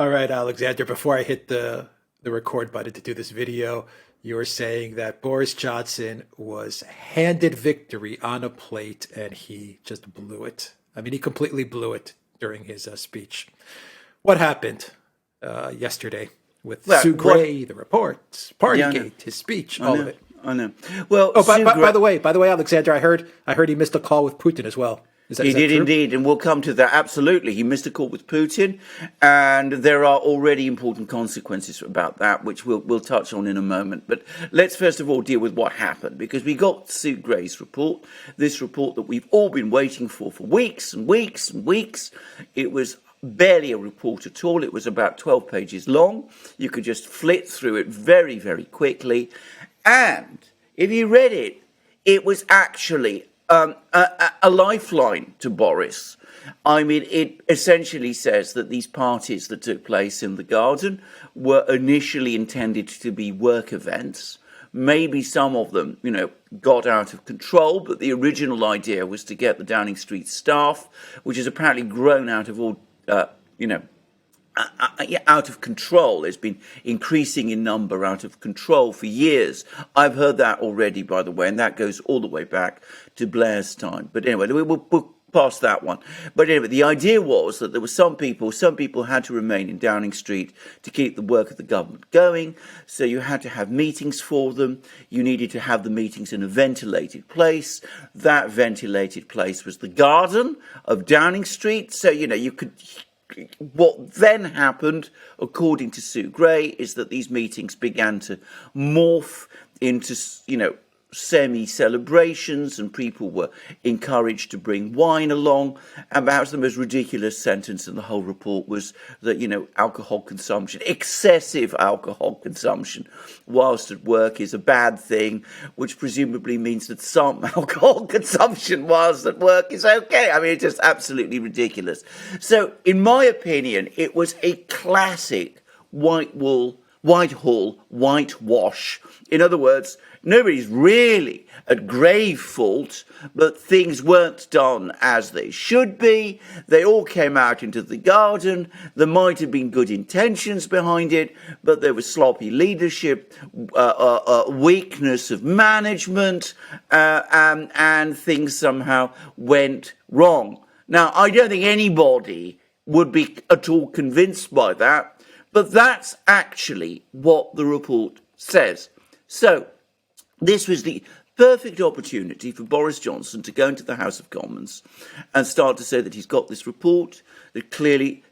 All right, Alexander, before I hit the record button to do this video, you were saying that Boris Johnson was handed victory on a plate and he just blew it. I mean, he completely blew it during his speech. What happened yesterday with Well, Sue what? Gray, the reports, Yeah, I know. Partygate, his speech, I all of know. it? I know. Well, Oh, Sue by Gray, the way, Alexander, I heard he missed a call with Putin as well. Is he that did true? indeed, and we'll come to that. Absolutely. He missed a call with Putin, and there are already important consequences about that, which we'll touch on in a moment. But let's first of all deal with what happened, because we got Sue Gray's report, this report that we've all been waiting for weeks and weeks and weeks. It was barely a report at all. It was about 12 pages long. You could just flit through it very, very quickly. And if you read it, it was actually a lifeline to Boris. I mean, it essentially says that these parties that took place in the garden were initially intended to be work events. Maybe some of them, got out of control, but the original idea was to get the Downing Street staff, which has apparently grown out of all, out of control. It's been increasing in number, out of control for years. I've heard that already, by the way, and that goes all the way back to Blair's time. But anyway, we'll pass that one. But anyway, the idea was that there were some people had to remain in Downing Street to keep the work of the government going. So you had to have meetings for them. You needed to have the meetings in a ventilated place. That ventilated place was the garden of Downing Street. So, you could... What then happened, according to Sue Gray, is that these meetings began to morph into, semi-celebrations, and people were encouraged to bring wine along. And perhaps the most ridiculous sentence in the whole report was that, alcohol consumption, excessive alcohol consumption whilst at work is a bad thing, which presumably means that some alcohol consumption whilst at work is okay. I mean, it's just absolutely ridiculous. So, in my opinion, it was a classic Whitehall whitewash. In other words, nobody's really at grave fault, but things weren't done as they should be. They all came out into the garden. There might have been good intentions behind it, but there was sloppy leadership, weakness of management, and things somehow went wrong. Now, I don't think anybody would be at all convinced by that, but that's actually what the report says. So, this was the perfect opportunity for Boris Johnson to go into the House of Commons and start to say that he's got this report, that clearly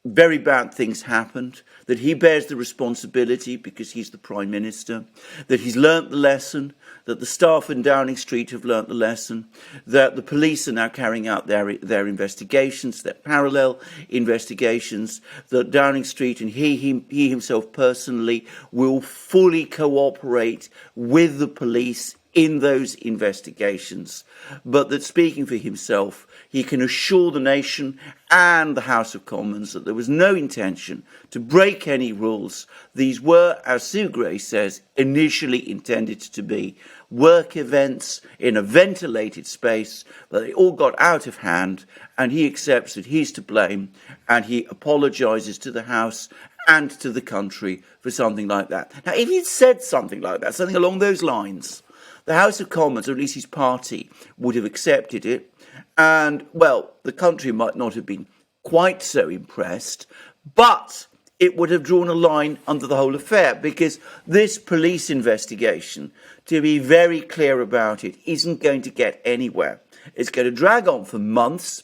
very bad things happened, that he bears the responsibility because he's the Prime Minister, that he's learnt the lesson, that the staff in Downing Street have learnt the lesson, that the police are now carrying out their investigations, their parallel investigations, that Downing Street and he himself personally will fully cooperate with the police in those investigations, but that speaking for himself, he can assure the nation and the House of Commons that there was no intention to break any rules. These were, as Sue Gray says, initially intended to be work events in a ventilated space, but they all got out of hand, and he accepts that he's to blame, and he apologises to the House and to the country for something like that. Now, if he'd said something like that, something along those lines, the House of Commons, or at least his party, would have accepted it. And, well, the country might not have been quite so impressed, but it would have drawn a line under the whole affair, because this police investigation, to be very clear about it, isn't going to get anywhere. It's going to drag on for months.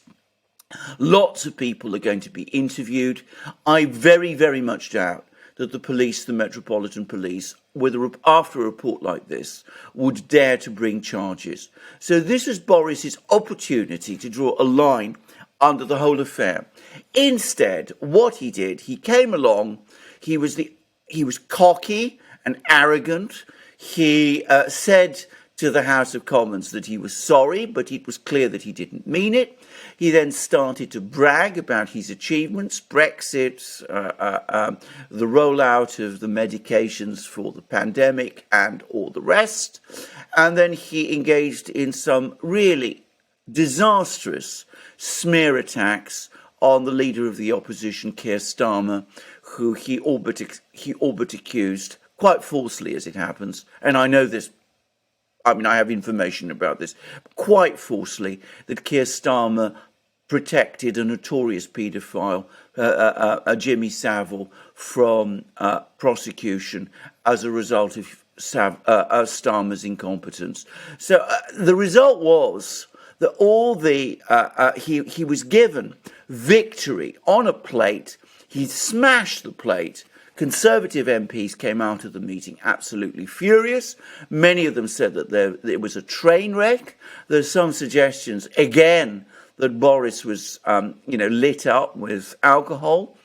Lots of people are going to be interviewed. I very, very much doubt that the police, the Metropolitan Police, after a report like this, would dare to bring charges. So this was Boris's opportunity to draw a line under the whole affair. Instead, what he did, he came along, he was cocky and arrogant. He said to the House of Commons that he was sorry, but it was clear that he didn't mean it. He then started to brag about his achievements, Brexit, the rollout of the medications for the pandemic and all the rest. And then he engaged in some really disastrous smear attacks on the leader of the opposition, Keir Starmer, who he all but accused, quite falsely as it happens, and I know this, I mean, I have information about this, quite falsely, that Keir Starmer protected a notorious paedophile, Jimmy Savile, from prosecution as a result of Starmer's incompetence. So the result was that all the he was given victory on a plate. He smashed the plate. Conservative MPs came out of the meeting absolutely furious. Many of them said that it was a train wreck. There's some suggestions, again, that Boris was, lit up with alcohol.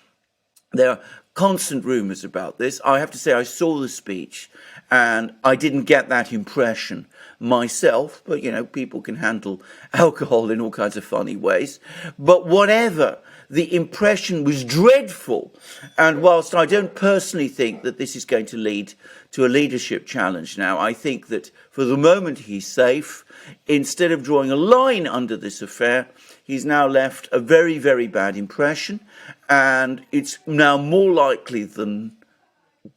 There are constant rumours about this. I have to say I saw the speech and I didn't get that impression myself, but, people can handle alcohol in all kinds of funny ways. But whatever, the impression was dreadful. And whilst I don't personally think that this is going to lead to a leadership challenge now, I think that for the moment he's safe. Instead of drawing a line under this affair, he's now left a very, very bad impression. And it's now more likely than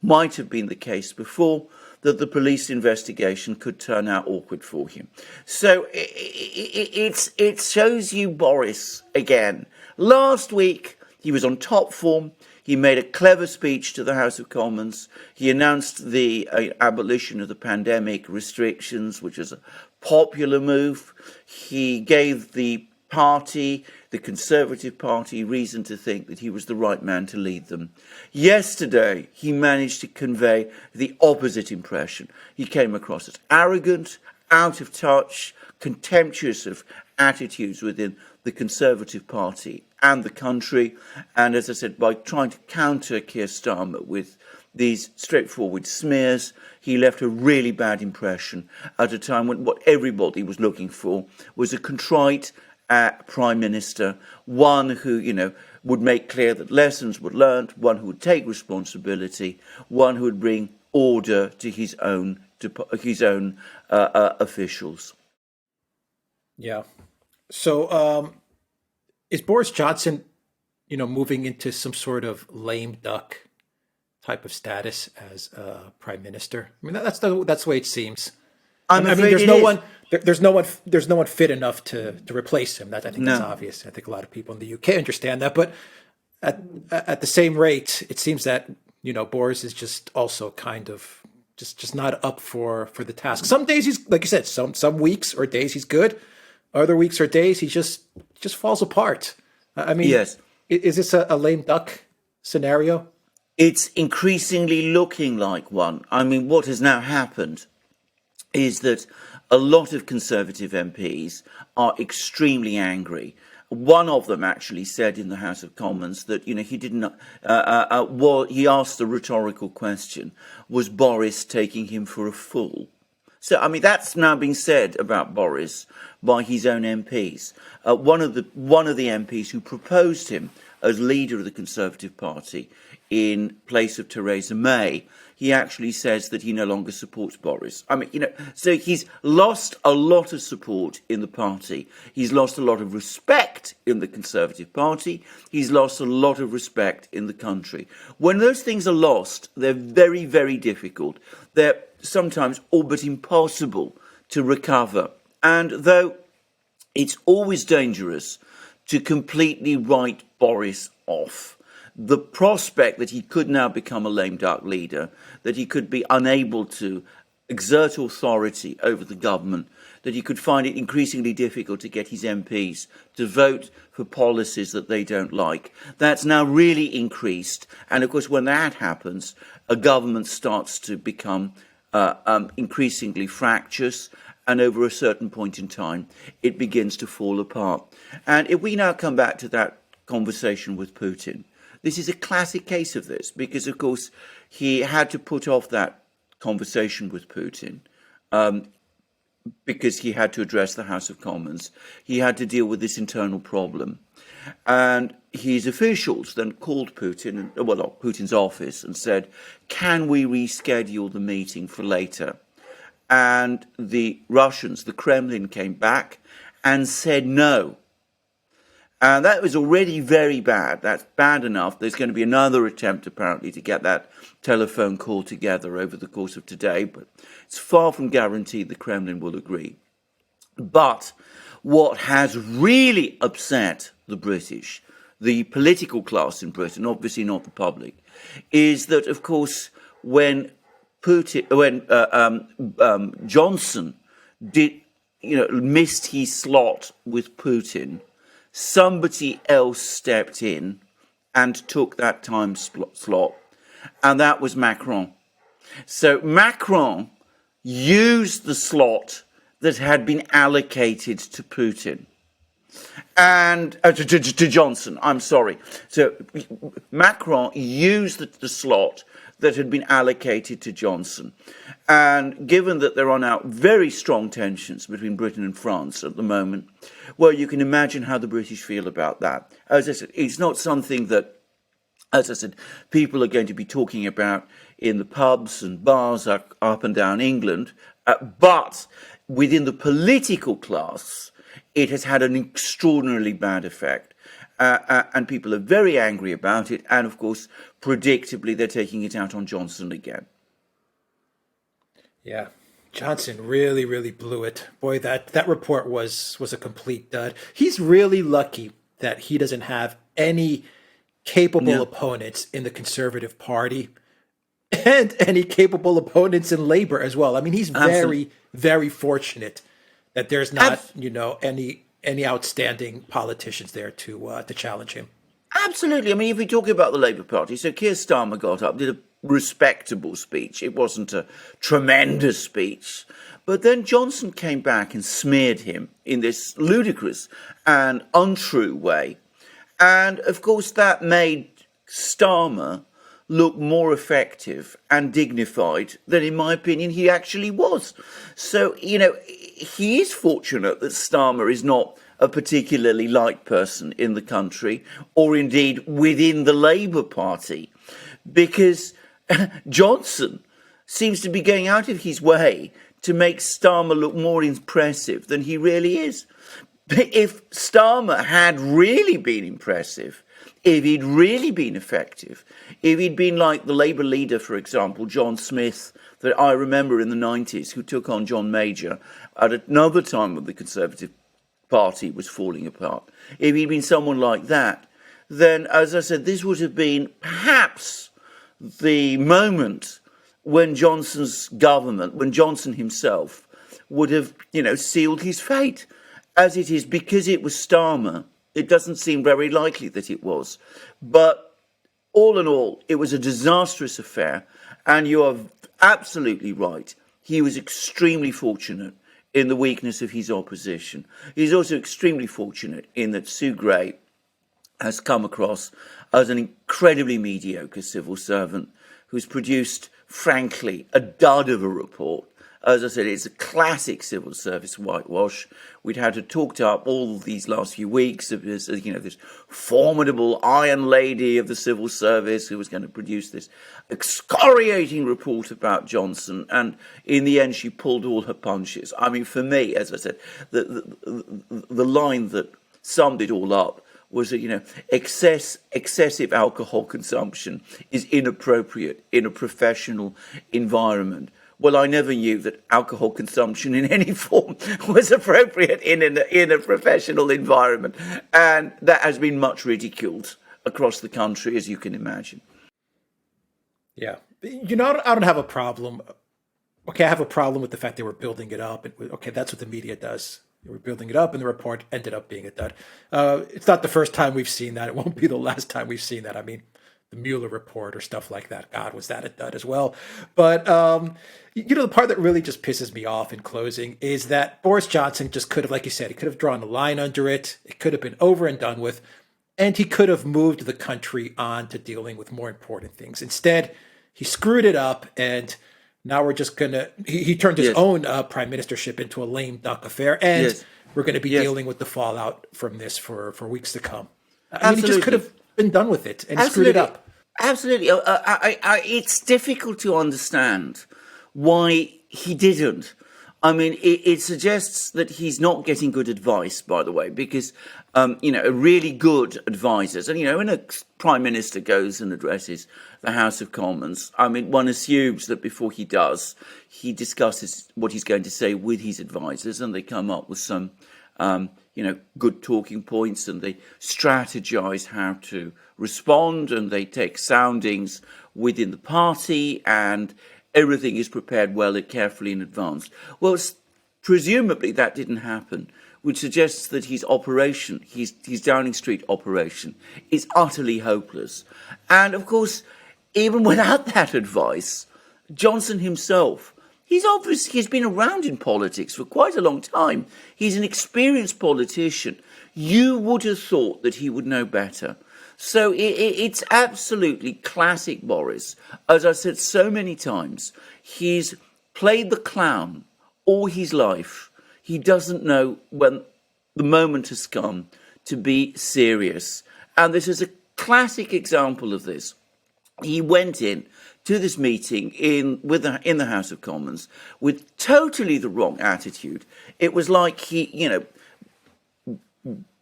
might have been the case before that the police investigation could turn out awkward for him. So it shows you Boris again. Last week, he was on top form. He made a clever speech to the House of Commons. He announced the abolition of the pandemic restrictions, which is a popular move. He gave the party, the Conservative Party, reason to think that he was the right man to lead them. Yesterday, he managed to convey the opposite impression. He came across as arrogant, out of touch, contemptuous of attitudes within the Conservative Party and the country. And as I said, by trying to counter Keir Starmer with these straightforward smears, he left a really bad impression at a time when what everybody was looking for was a contrite Prime Minister, one who, would make clear that lessons were learned, one who would take responsibility, one who would bring order to his own officials. Yeah. So is Boris Johnson, moving into some sort of lame duck type of status as prime minister? I mean, that's the way it seems. There's no one fit enough to replace him. I think that's obvious. I think a lot of people in the UK understand that. But at the same rate, it seems that Boris is just also kind of just not up for the task. Some days he's, like you said, some weeks or days he's good. Other weeks or days he just falls apart. I mean, yes. Is this a lame duck scenario? It's increasingly looking like one. I mean, what has now happened is that a lot of Conservative MPs are extremely angry. One of them actually said in the House of Commons that, he didn't. He asked the rhetorical question: was Boris taking him for a fool? So, I mean, that's now being said about Boris by his own MPs. One of the MPs who proposed him as leader of the Conservative Party in place of Theresa May, he actually says that he no longer supports Boris. I mean, so he's lost a lot of support in the party. He's lost a lot of respect in the Conservative Party. He's lost a lot of respect in the country. When those things are lost, they're very, very difficult. They're sometimes all but impossible to recover. And though it's always dangerous to completely write Boris off, the prospect that he could now become a lame duck leader, that he could be unable to exert authority over the government, that he could find it increasingly difficult to get his MPs to vote for policies that they don't like, that's now really increased. And of course, when that happens, a government starts to become increasingly fractious, and over a certain point in time, it begins to fall apart. And if we now come back to that conversation with Putin, this is a classic case of this, because, of course, he had to put off that conversation with Putin because he had to address the House of Commons. He had to deal with this internal problem. And his officials then called Putin, Putin's office, and said, can we reschedule the meeting for later? And the Russians, the Kremlin, came back and said no. And that was already very bad. That's bad enough. There's going to be another attempt, apparently, to get that telephone call together over the course of today, but it's far from guaranteed the Kremlin will agree. But what has really upset the British, the political class in Britain, obviously not the public, is that, of course, when Johnson missed his slot with Putin, somebody else stepped in and took that time slot, and that was Macron. So Macron used the slot that had been allocated to Putin and to Johnson. I'm sorry. So Macron used the slot that had been allocated to Johnson. And given that there are now very strong tensions between Britain and France at the moment, well, you can imagine how the British feel about that. As I said, it's not something that, as I said, people are going to be talking about in the pubs and bars up and down England, but within the political class, it has had an extraordinarily bad effect. And people are very angry about it. And of course, predictably, they're taking it out on Johnson again. Yeah, Johnson really, really blew it. Boy, that report was a complete dud. He's really lucky that he doesn't have any capable opponents in the Conservative Party and any capable opponents in Labour as well. I mean, he's very, very fortunate that there's not, any outstanding politicians there to challenge him. Absolutely. I mean, if we talk about the Labour Party, so Keir Starmer got up, did a respectable speech. It wasn't a tremendous speech. But then Johnson came back and smeared him in this ludicrous and untrue way. And, of course, that made Starmer look more effective and dignified than, in my opinion, he actually was. So, he is fortunate that Starmer is not a particularly liked person in the country, or indeed within the Labour Party, because Johnson seems to be going out of his way to make Starmer look more impressive than he really is. If Starmer had really been impressive, if he'd really been effective, if he'd been like the Labour leader, for example, John Smith, that I remember in the 90s, who took on John Major at another time when the Conservative Party was falling apart, if he'd been someone like that, then, as I said, this would have been perhaps the moment when Johnson's government, when Johnson himself would have, sealed his fate. As it is, because it was Starmer, it doesn't seem very likely that it was. But all in all, it was a disastrous affair. And you are absolutely right. He was extremely fortunate in the weakness of his opposition. He's also extremely fortunate in that Sue Gray has come across as an incredibly mediocre civil servant who's produced, frankly, a dud of a report. As I said, it's a classic civil service whitewash. We'd had to talk up all these last few weeks of this, this formidable Iron Lady of the civil service who was going to produce this excoriating report about Johnson. And in the end, she pulled all her punches. I mean, for me, as I said, the line that summed it all up was that, excessive alcohol consumption is inappropriate in a professional environment. Well, I never knew that alcohol consumption in any form was appropriate in a professional environment. And that has been much ridiculed across the country, as you can imagine. Yeah. I don't have a problem. Okay, I have a problem with the fact they were building it up. Okay, that's what the media does. They were building it up, and the report ended up being a dud. It's not the first time we've seen that. It won't be the last time we've seen that. I mean, the Mueller report or stuff like that. God, was that a dud as well? But, the part that really just pisses me off in closing is that Boris Johnson just could have, like you said, he could have drawn a line under it. It could have been over and done with. And he could have moved the country on to dealing with more important things. Instead, he screwed it up, and now we're just going to... He turned his own prime ministership into a lame duck affair, and we're going to be dealing with the fallout from this for weeks to come. I mean, he just could have been done with it and screwed it up. Absolutely. It's difficult to understand why he didn't. I mean, it suggests that he's not getting good advice, by the way, because, really good advisors, and, when a prime minister goes and addresses the House of Commons, I mean, one assumes that before he does, he discusses what he's going to say with his advisors, and they come up with some, good talking points, and they strategize how to respond, and they take soundings within the party, and everything is prepared well and carefully in advance. Well, presumably that didn't happen, which suggests that his operation, his Downing Street operation, is utterly hopeless. And of course, even without that advice, Johnson himself, he's been around in politics for quite a long time. He's an experienced politician. You would have thought that he would know better. So it's absolutely classic Boris. As I said so many times, he's played the clown all his life. He doesn't know when the moment has come to be serious. And this is a classic example of this. He went in to this meeting in the House of Commons with totally the wrong attitude. It was like he,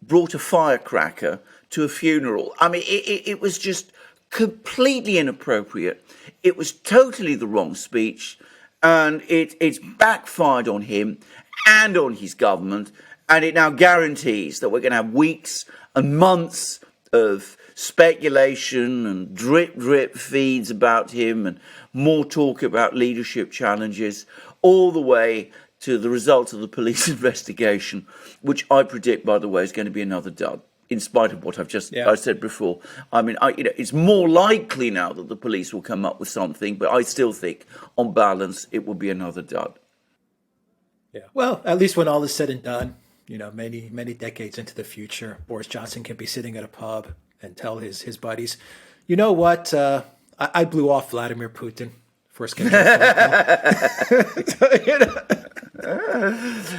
brought a firecracker to a funeral. I mean, it was just completely inappropriate. It was totally the wrong speech, and it's backfired on him and on his government, and it now guarantees that we're going to have weeks and months of speculation and drip feeds about him and more talk about leadership challenges, all the way to the results of the police investigation, which I predict, by the way, is going to be another dud, in spite of what I said before. I mean, it's more likely now that the police will come up with something, but I still think, on balance, it will be another dud. Yeah. Well, at least when all is said and done, many, many decades into the future, Boris Johnson can be sitting at a pub and tell his buddies, you know what, I blew off Vladimir Putin for a scheduled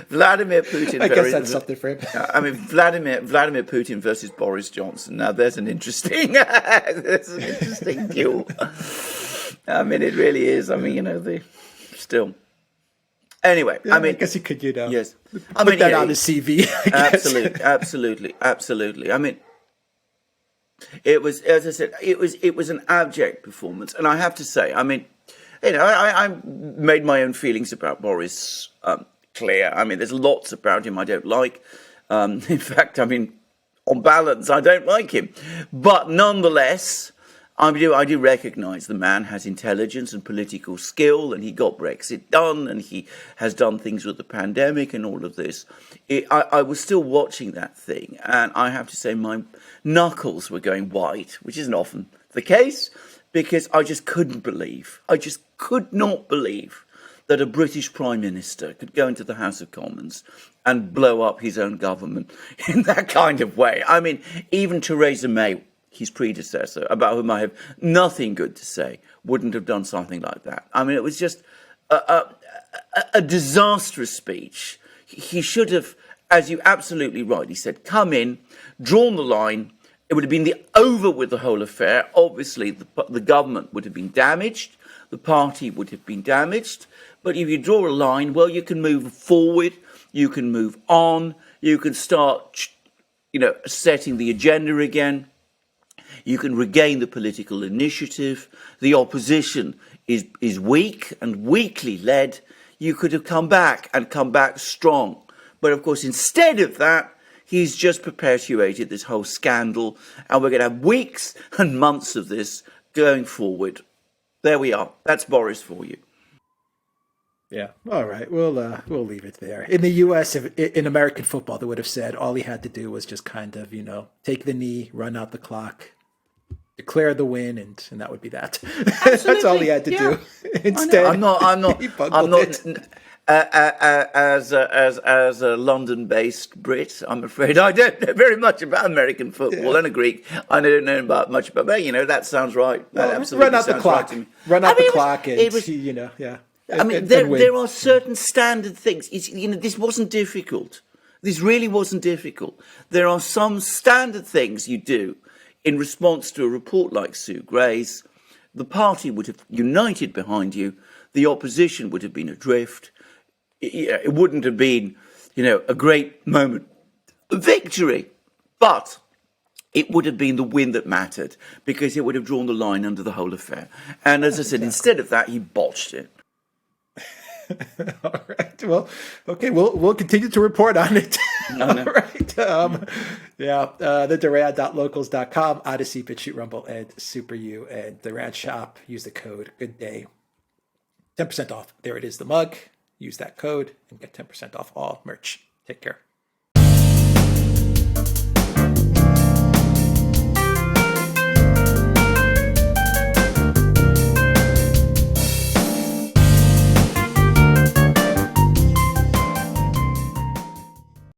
Vladimir Putin. I guess that's something for him. I mean, Vladimir Putin versus Boris Johnson. Now, there's an interesting duel. I mean, it really is. I mean, still. Anyway, yeah, I guess he could, Yes. Put that on his CV. Absolutely. I mean, it was, as I said, it was an abject performance, and I have to say, I mean, I made my own feelings about Boris clear. I mean, there's lots about him I don't like. In fact, I mean, on balance, I don't like him. But nonetheless, I do recognise the man has intelligence and political skill, and he got Brexit done, and he has done things with the pandemic and all of this. I was still watching that thing, and I have to say my knuckles were going white, which isn't often the case, because I just could not believe that a British Prime Minister could go into the House of Commons and blow up his own government in that kind of way. I mean, even Theresa May, his predecessor, about whom I have nothing good to say, wouldn't have done something like that. I mean, it was just a disastrous speech. He should have, as you absolutely rightly said, come in, drawn the line. It would have been over with the whole affair. Obviously, the government would have been damaged. The party would have been damaged. But if you draw a line, well, you can move forward. You can move on. You can start, setting the agenda again. You can regain the political initiative. The opposition is weak and weakly led. You could have come back strong. But of course, instead of that, he's just perpetuated this whole scandal, and we're going to have weeks and months of this going forward. There we are. That's Boris for you. Yeah. All right. We'll leave it there. In the U.S., in American football, they would have said all he had to do was just kind of, take the knee, run out the clock, declare the win, and that would be that. That's all he had to do. Instead, I'm not. As a London-based Brit, I'm afraid I don't know very much about American football and a Greek. I don't know much about, but that sounds right. That absolutely run out the clock. Right to me. Run out the clock, and yeah. I mean, there are certain standard things. This wasn't difficult. This really wasn't difficult. There are some standard things you do in response to a report like Sue Gray's. The party would have united behind you. The opposition would have been adrift. it wouldn't have been, a great moment of victory, but it would have been the win that mattered because it would have drawn the line under the whole affair. And as I said, instead of that, he botched it. All right. Well, okay. We'll continue to report on it. No. All right. The Duran.locals.com, ODYSEE, BitChute, Rumble, and Super U, and Duran shop. Use the code Good Day. 10% off. There it is, the mug. Use that code and get 10% off all merch. Take care.